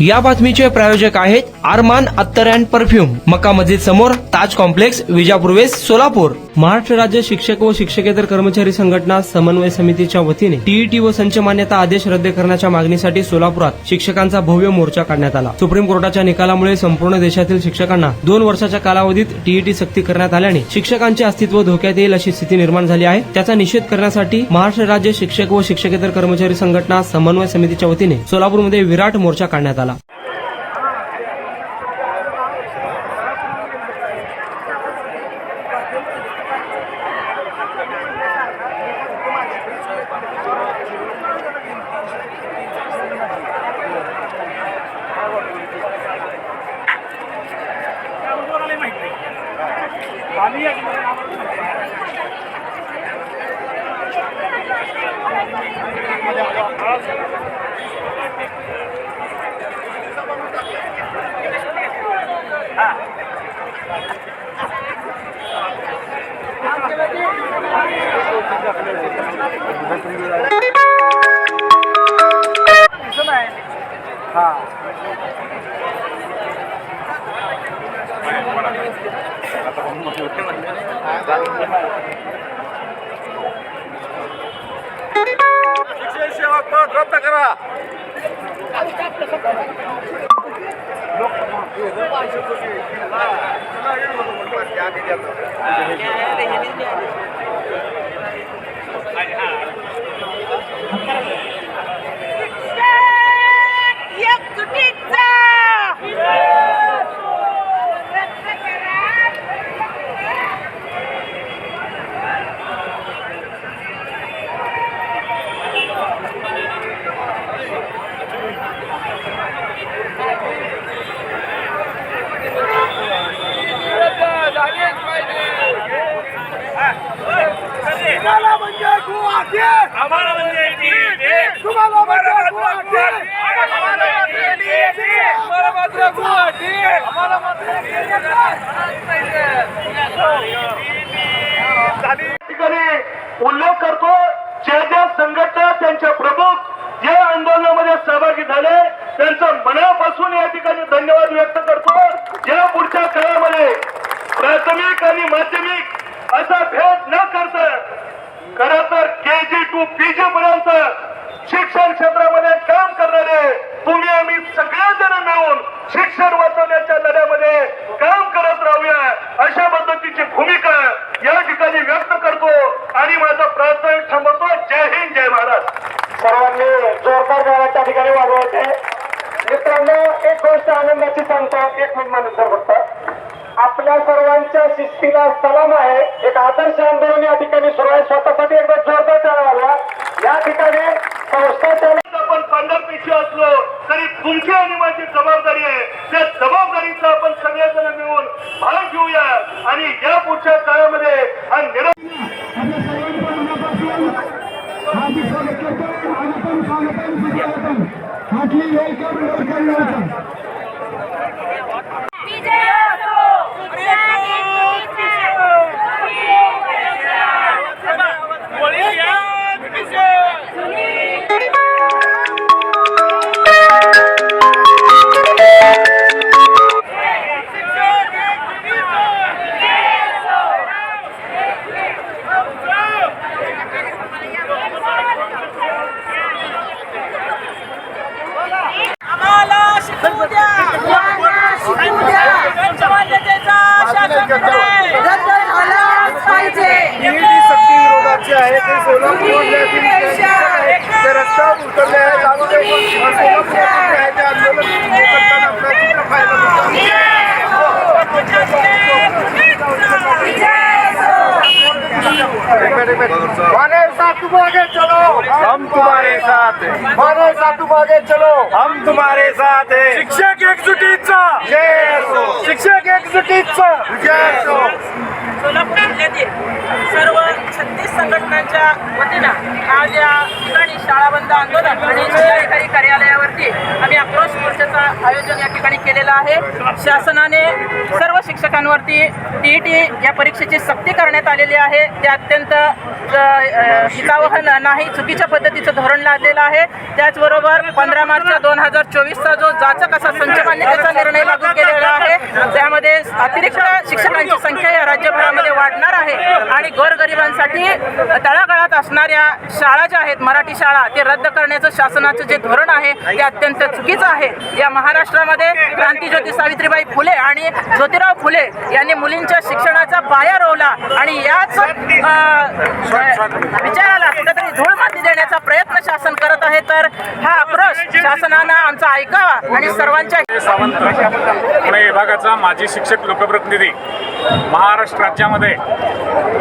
या बातमीचे प्रायोजक आहेत आरमान अत्तर अँड परफ्यूम, मक्का मस्जिद समोर, ताज कॉम्प्लेक्स, विजापूर वेस्ट, सोलापूर। महाराष्ट्र राज्य शिक्षक व शिक्षकेतर कर्मचारी संघटना समन्वय समितीच्या वतीने टीईटी व संच मान्यता आदेश रद्द करण्याच्या मागणीसाठी सोलापुरात शिक्षकांचा भव्य मोर्चा काढण्यात आला। सुप्रीम कोर्टाच्या निकालामुळे संपूर्ण देशातील शिक्षकांना 2 वर्षाच्या कालावधीत टीईटी सक्ती करण्यात आल्याने शिक्षकांचे अस्तित्व धोक्यात येईल अशी स्थिती निर्माण झाली आहे। त्याचा निषेध करण्यासाठी महाराष्ट्र राज्य शिक्षक व शिक्षकेतर कर्मचारी संघटना समन्वय समितीच्या वतीने सोलापूरमध्ये विराट मोर्चा काढण्यात आला। शिक्षण सेवक पद रद्द करा। तुम्हाला म्हणजे गुवाहाटी, आम्हाला म्हणजे टीईटी, तुम्हाला म्हणजे गुवाहाटी, आम्हाला म्हणजे टीईटी, आम्हाला मात्र गुवाहाटी, आम्हाला मात्र टीईटी। उल्लेख करतो ज्या संघटना त्यांचे प्रमुख जे आंदोलनामध्ये सहभागी झाले त्यांचा मनापासून या ठिकाणी धन्यवाद व्यक्त करतो। या पुढच्या काळामध्ये प्राथमिक आणि माध्यमिक असा भेद न करता खरं तर KG to PG पर्यंत शिक्षण क्षेत्रामध्ये काम करणारे तुम्ही आम्ही सगळेजण मिळून शिक्षण वाचवण्याच्या लढ्यामध्ये काम करत राहूया अशा पद्धतीची भूमिका या ठिकाणी व्यक्त करतो आणि माझा प्रास्ताविक थांबवतो। जय हिंद, जय महाराष्ट्र। सर्वांनी जोरदार गावाच्या ठिकाणी वाजवायचे। मित्रांनो, एक गोष्ट आनंदाची सांगतो, 1 मिनिट मानून फक्त आपल्या सर्वांच्या शिस्तीला सलाम आहे। एक आदर्श आंदोलन या ठिकाणी सुरू आहे। स्वतःसाठी एकदा जोरदार टाळ्या वाजवा। या ठिकाणी संस्थाच्या आपण पंढरपेशी असलो तरी तुमची आणि माझी जबाबदारी आहे। त्या जबाबदारीचा आपण सगळेजण मिळून भाग घेऊया आणि या पुढच्या काळामध्ये हा आहे ते सोलापूर रस्त्यावर उतरले आहेत माने साथ तुम आगे चलो हम तुम्हारे साथ हैं। माने साथ तुम आगे चलो हम तुम्हारे साथ हैं। शिक्षक एकजुटीचा जय असो, शिक्षक एकजुटीचा जय असो। सोलापूर जिल्ह्यातील सर्व 36 संघटनांच्या वतीनं आज या ठिकाणी शाळा बंद आंदोलन आणि जिल्हाधिकारी कार्यालयावरती आम्ही आक्रोश मोर्चा शिबिराचं आयोजन या ठिकाणी केलेलं आहे. शासनाने सर्व शिक्षकांवरती TET या परीक्षेची सक्ती करण्यात आलेली आहे. ते अत्यंत हितावह नाही, चुकीच्या पद्धतीचं धोरण लादलेलं आहे. त्याचबरोबर 15 मार्च 2024चा जो जाचक असा संच मान्यतेचा निर्णय लागू केलेला आहे, त्यामध्ये अतिरिक्त शिक्षकांची संख्या या राज्यभरामध्ये वाढणार आहे आणि गोरगरिबांसाठी तळागाळात असणाऱ्या शाळा ज्या आहेत, मराठी शाळा, ते रद्द करण्याचं शासनाचं जे धोरण आहे ते अत्यंत चुकीचं आहे. या महाराष्ट्रामध्ये क्रांतीज्योती सावित्रीबाई फुले आणि ज्योतिराव फुले यांनी मुलींच्या शिक्षणाचा पाया रोवला आणि याच विचाराला कुठेतरी धूळ माती देण्याचा प्रयत्न शासन करत आहे. तर हा आक्रोश शासनानं आमचा ऐकावा आणि सर्वांच्या सावंत पुणे विभागाचा माजी शिक्षक लोकप्रतिनिधी. महाराष्ट्र राज्यामध्ये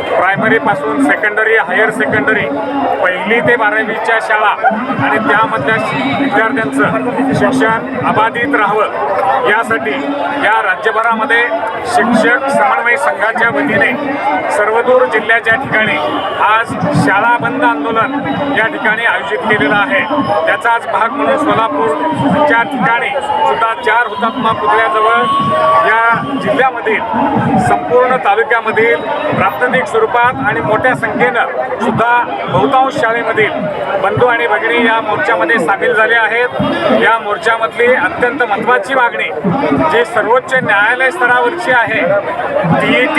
प्रायमरीपासून सेकंडरी, हायर सेकंडरी, 1ली ते 12वीच्या शाळा आणि त्यामधल्या विद्यार्थ्यांचं शिक्षण अबाधित राहावं यासाठी या राज्यभरामध्ये शिक्षक समन्वय संघाच्या वतीने सर्वदूर जिल्ह्याच्या ठिकाणी आज शाळा बंद आंदोलन या ठिकाणी आयोजित केलेलं आहे. त्याचाच भाग म्हणून सोलापूरच्या ठिकाणी सुद्धा 4 हुतात्मा पुतळ्याजवळ या जिल्ह्यामधील संपूर्ण तालुक्यामधील प्राथमिक स्वरूपात आणि मोठ्या संख्येनं सुद्धा बहुतांश शाळेमधील बंधू आणि भगिनी या मोर्चामध्ये सामील झाले आहेत. या मोर्चामधली अत्यंत महत्त्वाची मागणी जी सर्वोच्च न्यायालय स्तरावरची आहे, TET,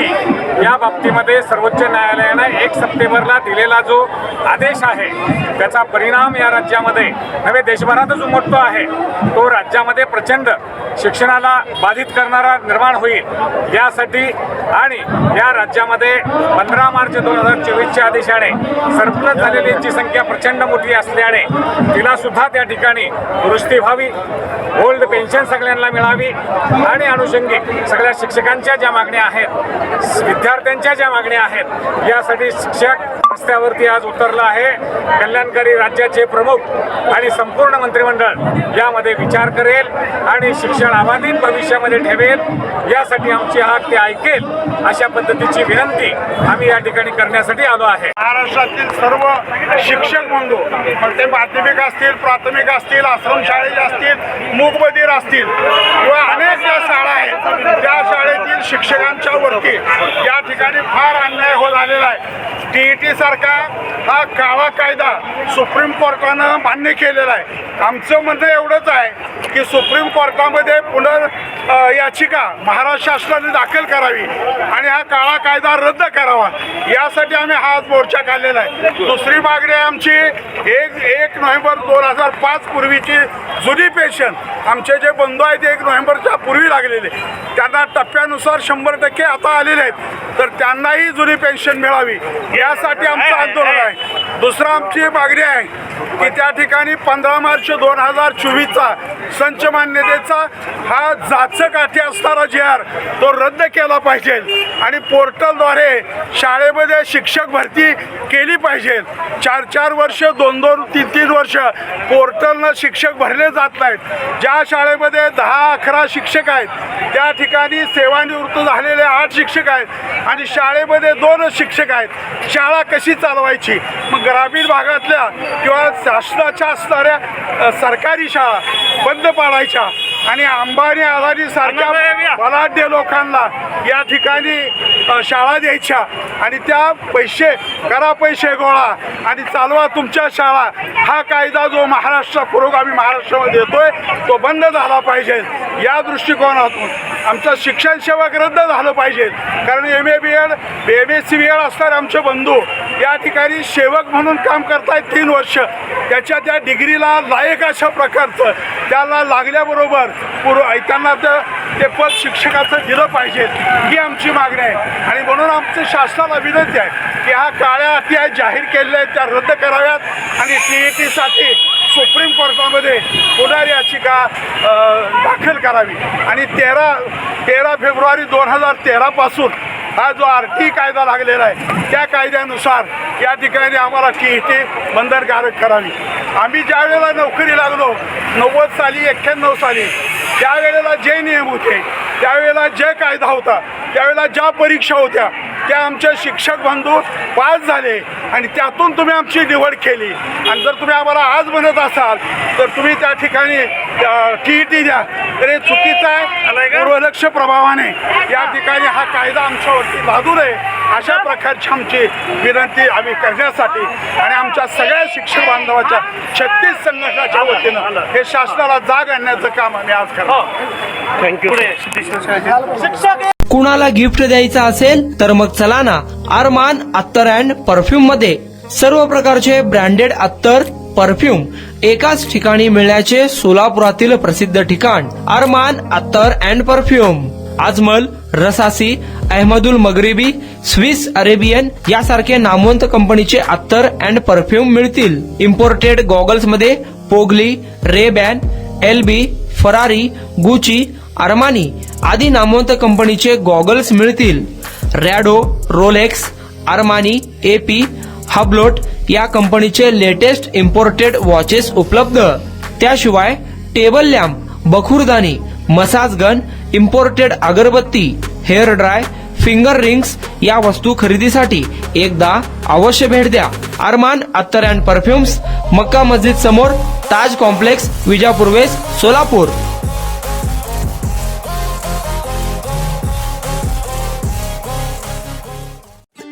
या बाबतीमध्ये सर्वोच्च न्यायालयानं 1 सप्टेंबरला दिलेला जो आदेश आहे त्याचा परिणाम या राज्यामध्ये नव्हे देशभरातच उमटतो आहे. तो राज्यामध्ये प्रचंड शिक्षणाला बाधित करणारा निर्माण होईल यासाठी आणि या राज्यामध्ये 15 मार्च 2024च्या आदेशाने सरप्लस झालेल्यांची संख्या प्रचंड मोठी असल्याने तिला सुद्धा त्या ठिकाणी दुरुस्ती व्हावी, ओल्ड पेन्शन सगळ्यांना मिळावी आणि अनुषंगिक सगळ्या शिक्षकांच्या ज्या मागण्या आहेत, विद्यार्थ्यांच्या ज्या मागण्या आहेत, यासाठी शिक्षक रस्त्यावरती आज उतरलं आहे. कल्याणकारी राज्याचे प्रमुख आणि संपूर्ण मंत्रिमंडळ यामध्ये विचार करेल आणि शिक्षण अबाधित भविष्यामध्ये ठेवेल यासाठी आमची हाक ते ऐकेल अशा पद्धतीची विनंती आम्ही या ठिकाणी करण्यासाठी आलो आहे. महाराष्ट्रातील सर्व शिक्षक बंधू, मग ते माध्यमिक असतील, प्राथमिक असतील, आश्रमशाळेचे असतील, मूकबधीर असतील किंवा अनेक ज्या शाळा आहेत त्या शाळेतील शिक्षकांच्या वरती या ठिकाणी फार अन्याय होत आलेला आहे. TET सारखा हा काळा कायदा सुप्रीम कोर्टानं मान्य केलेला आहे. आमचं म्हणणं एवढंच आहे की सुप्रीम कोर्टामध्ये याचिका महाराष्ट्र शासनाने दाखल करावी आणि हा काळा कायदा रद्द करावा यासाठी आम्ही हा मोर्चा काढलेला आहे. दुसरी मागणी आहे आमची 1 नोव्हेंबर 2005 पूर्वीची जुनी पेन्शन आमचे जे बंधू आहेत 1 नोव्हेंबरच्या पूर्वी लागलेले त्यांना टप्प्यानुसार 100% आता आलेले आहेत तर त्यांनाही जुनी पेन्शन मिळावी यासाठी आमचं आंदोलन आहे. दुसरं आमची मागणी आहे की त्या ठिकाणी 15 मार्च 2024चा संच मान्यतेचा हा जाचकाठी असणारा JR तो रद्द केला पाहिजे आणि पोर्टलद्वारे शाळेमध्ये शिक्षक भरती केली पाहिजे. 4-4 वर्ष, 2-2, 3-3 वर्ष पोर्टलनं शिक्षक भरले जात नाहीत. ज्या शाळेमध्ये 10-11 शिक्षक आहेत त्या ठिकाणी सेवानिवृत्त झालेले 8 शिक्षक आहेत आणि शाळेमध्ये 2 शिक्षक आहेत. शाळा कशी चालवायची? मग ग्रामीण भागातल्या किंवा शासनाच्या असणाऱ्या सरकारी शाळा बंद पाडायच्या आणि अंबानी अदानी सारख्या बलाढ्य लोकांना या ठिकाणी शाळा द्यायच्या आणि त्या पैसे गोळा आणि चालवा तुमच्या शाळा. हा कायदा जो पुरोगामी महाराष्ट्रामध्ये येतोय तो बंद झाला पाहिजे. या दृष्टिकोनातून आमचं शिक्षण सेवक रद्द झालं पाहिजे कारण MA BEd MSc BEd असणारे आमचे बंधू या ठिकाणी सेवक म्हणून काम करतायत 3 वर्ष. त्या डिग्रीला लायक अशा प्रकारचं त्याला लागल्याबरोबर त्यांना ते पद शिक्षकाचं दिलं पाहिजे ही आमची मागणी आहे. आणि म्हणून आमचं शासनाला विनंती आहे की हा काळ्या अटी जाहीर केलेल्या आहेत त्या रद्द कराव्यात आणि TETसाठी सुप्रीम कोर्टामध्ये पुन्हा याचिका दाखल करावी आणि 13 फेब्रुवारी 2013 पासून हा जो RT कायदा लागलेला आहे त्या कायद्यानुसार या ठिकाणी आम्हाला TET बंधनकारक करावी. आम्ही ज्या वेळेला नोकरी लागलो 90 साली 91 साली त्यावेळेला जे नियम होते त्यावेळेला जे कायदा होता त्यावेळेला ज्या परीक्षा होत्या त्या आमचे शिक्षक बंधू पास झाले आणि त्यातून तुम्ही आमची निवड केली आणि जर तुम्ही आम्हाला आज म्हणत असाल तर तुम्ही त्या ठिकाणी TET द्या तर हे चुकीचं आहे. पूर्वलक्ष प्रभावाने या ठिकाणी हा कायदा आमच्यावरती लादू नये अशा प्रकारची आमची विनंती आम्ही करण्यासाठी आणि आमच्या सगळ्या शिक्षक बांधवाच्या 36 संघटनाच्या वतीनं हे शासनाला जाग आणण्याचं काम आम्ही आज करतो. कुणाला गिफ्ट द्यायचं असेल तर मग चला ना अरमान अत्तर अँड परफ्यूम मध्ये सर्व प्रकारचे ब्रँडेड अत्तर परफ्यूम एकाच ठिकाणी मिळण्याचे सोलापुरातील प्रसिद्ध ठिकाण अरमान अत्तर and perfume. Ajmal, Rasasi, Ahmed al Maghribi, Swiss Arabian यासारखे नामवंत कंपनीचे अत्तर अँड परफ्यूम मिळतील. इम्पोर्टेड गॉगल्स मध्ये पोगली, Ray Ban, LB, Ferrari, Gucci, Armani आदी नामवंत कंपनीचे गॉगल्स मिळतील. Rado, Rolex, Armani, AP, Hublot या कंपनीचे लेटेस्ट इम्पोर्टेड वॉचेस उपलब्ध. त्याशिवाय टेबल लॅम्प, बखुरदानी, मसाज गन, इम्पोर्टेड अगरबत्ती, हेअर ड्राय, फिंगर रिंग्स या वस्तू खरेदीसाठी एकदा अवश्य भेट द्या. अरमान अत्तर अँड परफ्युम्स, मक्का मस्जिद समोर, ताज कॉम्प्लेक्स, विजापूर वेस्ट, सोलापूर.